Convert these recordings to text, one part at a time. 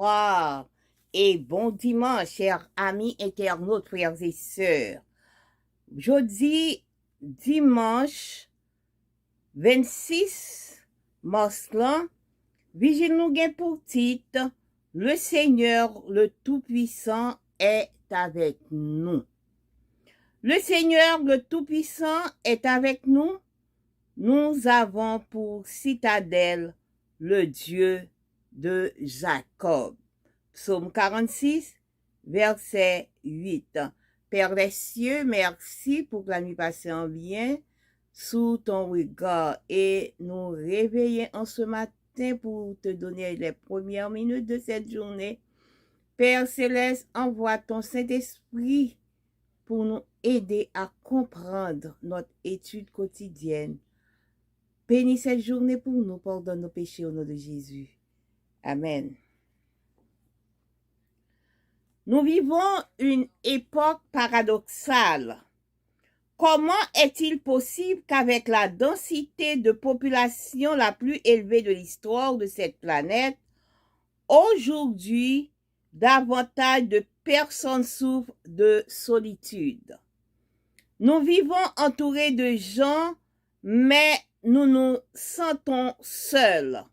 Bonsoir et bon dimanche, chers amis internautes, frères et sœurs. Jeudi, dimanche 26 mars lan, vigile nou gen pour titre Le Seigneur le Tout-Puissant est avec nous. Le Seigneur le Tout-Puissant est avec nous. Nous avons pour citadelle le Dieu de Jacob. Psaume 46, verset 8. Père des cieux, merci pour la nuit passée en bien sous ton regard et nous réveiller en ce matin pour te donner les premières minutes de cette journée. Père céleste, envoie ton Saint-Esprit pour nous aider à comprendre notre étude quotidienne. Bénis cette journée pour nous, pardonne nos péchés au nom de Jésus. Amen. Nous vivons une époque paradoxale. Comment est-il possible qu'avec la densité de population la plus élevée de l'histoire de cette planète, aujourd'hui, davantage de personnes souffrent de solitude? Nous vivons entourés de gens, mais nous nous sentons seuls.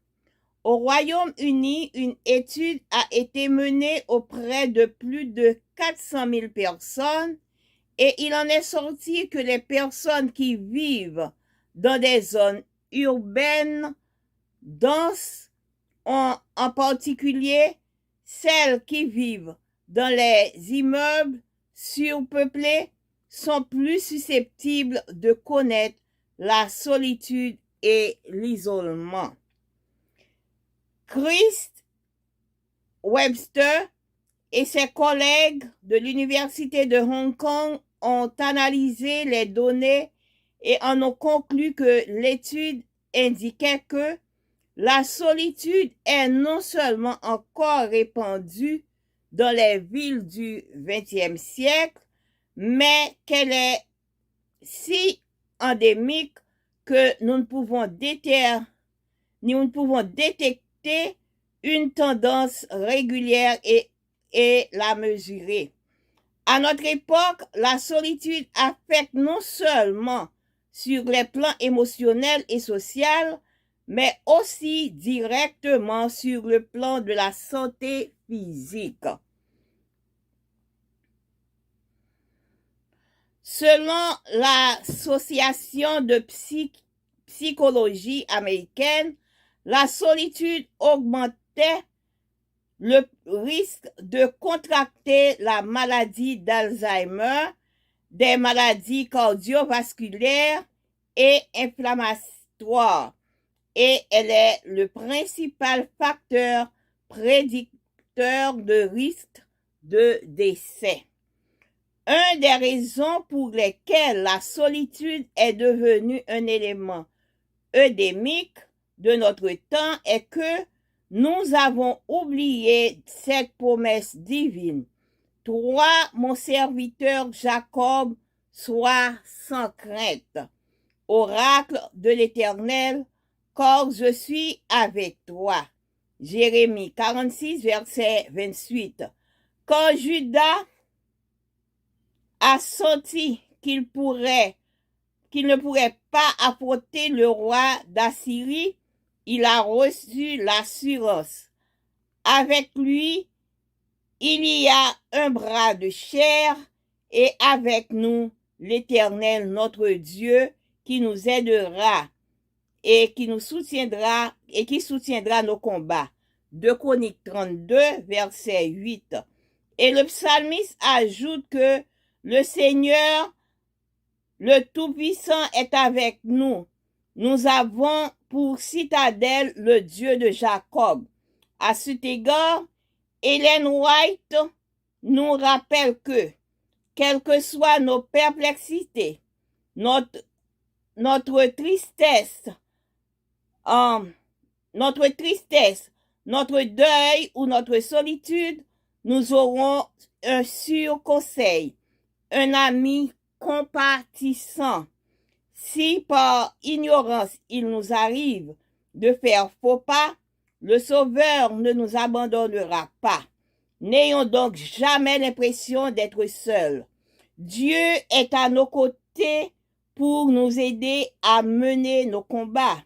Au Royaume-Uni, une étude a été menée auprès de plus de 400 000 personnes et il en est sorti que les personnes qui vivent dans des zones urbaines denses, en particulier celles qui vivent dans les immeubles surpeuplés, sont plus susceptibles de connaître la solitude et l'isolement. Chris Webster et ses collègues de l'Université de Hong Kong ont analysé les données et en ont conclu que l'étude indiquait que la solitude est non seulement encore répandue dans les villes du XXe siècle, mais qu'elle est si endémique que nous ne pouvons détecter une tendance régulière et la mesurer. À notre époque, la solitude affecte non seulement sur les plans émotionnels et sociaux, mais aussi directement sur le plan de la santé physique. Selon l'Association de psychologie américaine, la solitude augmentait le risque de contracter la maladie d'Alzheimer, des maladies cardiovasculaires et inflammatoires, et elle est le principal facteur prédicteur de risque de décès. Une des raisons pour lesquelles la solitude est devenue un élément endémique de notre temps est que nous avons oublié cette promesse divine. Toi, mon serviteur Jacob, sois sans crainte. Oracle de l'Éternel, car je suis avec toi. Jérémie 46, verset 28. Quand Judas a senti qu'il ne pourrait pas affronter le roi d'Assyrie, il a reçu l'assurance. Avec lui, il y a un bras de chair et avec nous, l'Éternel, notre Dieu, qui nous aidera et qui nous soutiendra et qui soutiendra nos combats. 2 Chroniques 32, verset 8. Et le psalmiste ajoute que le Seigneur, le Tout-Puissant, est avec nous. Nous avons pour citadelle le Dieu de Jacob. À cet égard, Ellen White nous rappelle que, quelles que soient nos perplexités, notre tristesse, notre deuil ou notre solitude, nous aurons un sûr conseil, un ami compatissant. Si par ignorance il nous arrive de faire faux pas, Le Sauveur ne nous abandonnera pas. N'ayons donc jamais l'impression d'être seuls. Dieu est à nos côtés pour nous aider à mener nos combats,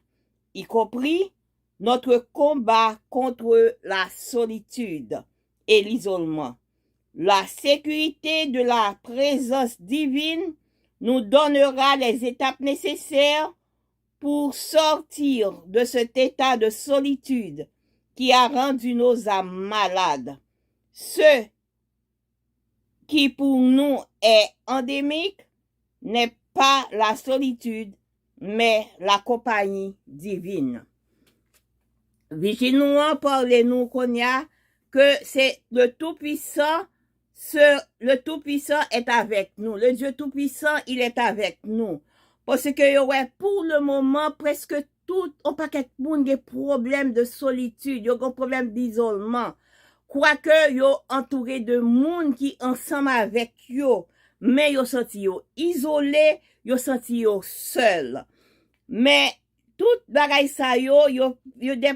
y compris notre combat contre la solitude et l'isolement. La sécurité de la présence divine nous donnera les étapes nécessaires pour sortir de cet état de solitude qui a rendu nos âmes malades. Ce qui pour nous est endémique n'est pas la solitude, mais la compagnie divine. Vigilons, parlez-nous qu'on y a, que c'est le Tout-Puissant, le Tout-Puissant est avec nous. Le Dieu Tout-Puissant, il est avec nous. Parce que, ouais, pour le moment, presque tout, on paquet de monde des problèmes de solitude, yo des problèmes d'isolement. Quoique yo entouré de monde qui ensemble avec yo, mais yo senti yo isolé, yo senti yo seul. Mais tout bagay sa yo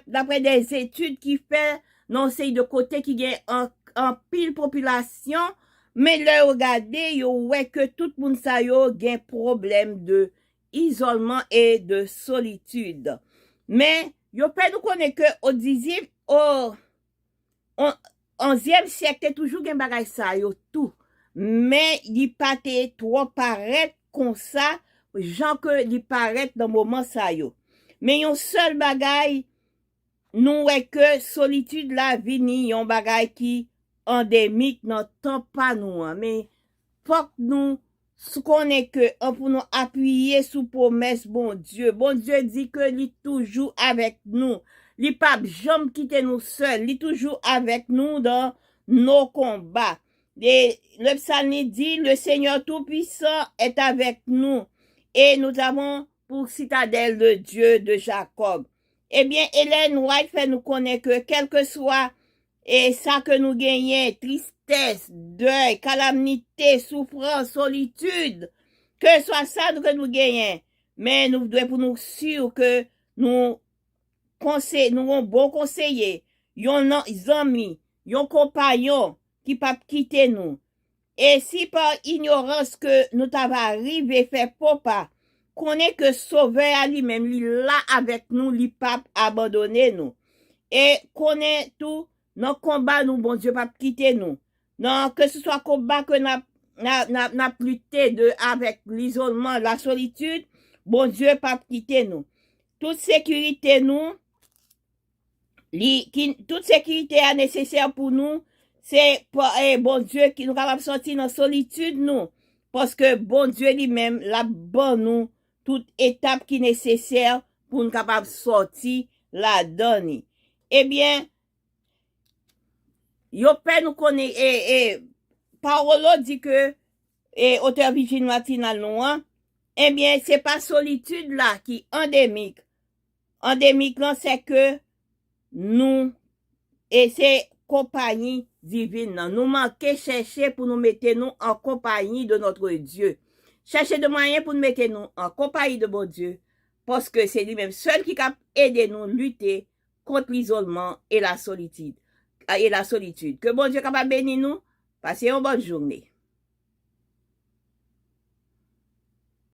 d'après des études qui fait non c'est de côté qui gagne en pile population, mais là regardez yo ouais que tout monde sa yo gagne problème de isolement et de solitude. Mais yo peut nous connaître que au 10e au 11e siècle toujours gen bagay sa yo tout. Mais il pas trop paraître comme ça, gens que li paraît dans moment sa yo. Mais yon seul bagay nous est que solitude la vini yon bagay qui endémique dans temps pas nous, mais faut que nous connaît que pour nous appuyer sous promesse bon Dieu. Bon Dieu dit que il toujours avec nous. Il pas jamais quitter nous seuls, il toujours avec nous dans nos combats. Et le psalme dit le Seigneur Tout-Puissant est avec nous et nous avons pour citadelle le Dieu de Jacob. Eh bien, Ellen White fait nous connaître que quel que soit et ça que nous gagnons, tristesse, deuil, calamité, souffrance, solitude, que soit ça que nous gagnons, mais nous devons pour nous sûr que nous avons bon conseiller, yon amis, yon compagnon qui pas quitter nous. Et si par ignorance que nous t'avons arrivé fait papa, connaît que Sauveur à lui-même, il là avec nous, il pas abandonné nous. Et connaît tout, nos combats nous, bon Dieu, pas quitter nous. Non, que ce soit combat que n'a lutté avec l'isolement, la solitude, bon Dieu, pas quitter nous. Toute sécurité nous, toute sécurité est nécessaire pour nous, c'est bon Dieu qui nous capable sortir dans solitude nous. Parce que bon Dieu lui-même, la bon nous, toute étape qui est nécessaire pour nous capable sortir la donne. Eh bien, yo peut nous connaître, parole dit que, auteur Virginie Martinal Noir, eh bien, c'est pas solitude là qui endémique. Endémique là, c'est que nous, et c'est compagnie divine. Nous manquons chercher pour nous mettre nous en compagnie de notre Dieu. Chercher de moyens pour nous mettre nous en compagnie de mon Dieu. Parce que c'est lui-même seul qui peut aider nous à lutter contre l'isolement et la solitude. Que bon Dieu capable bénir nous. Passez une bonne journée.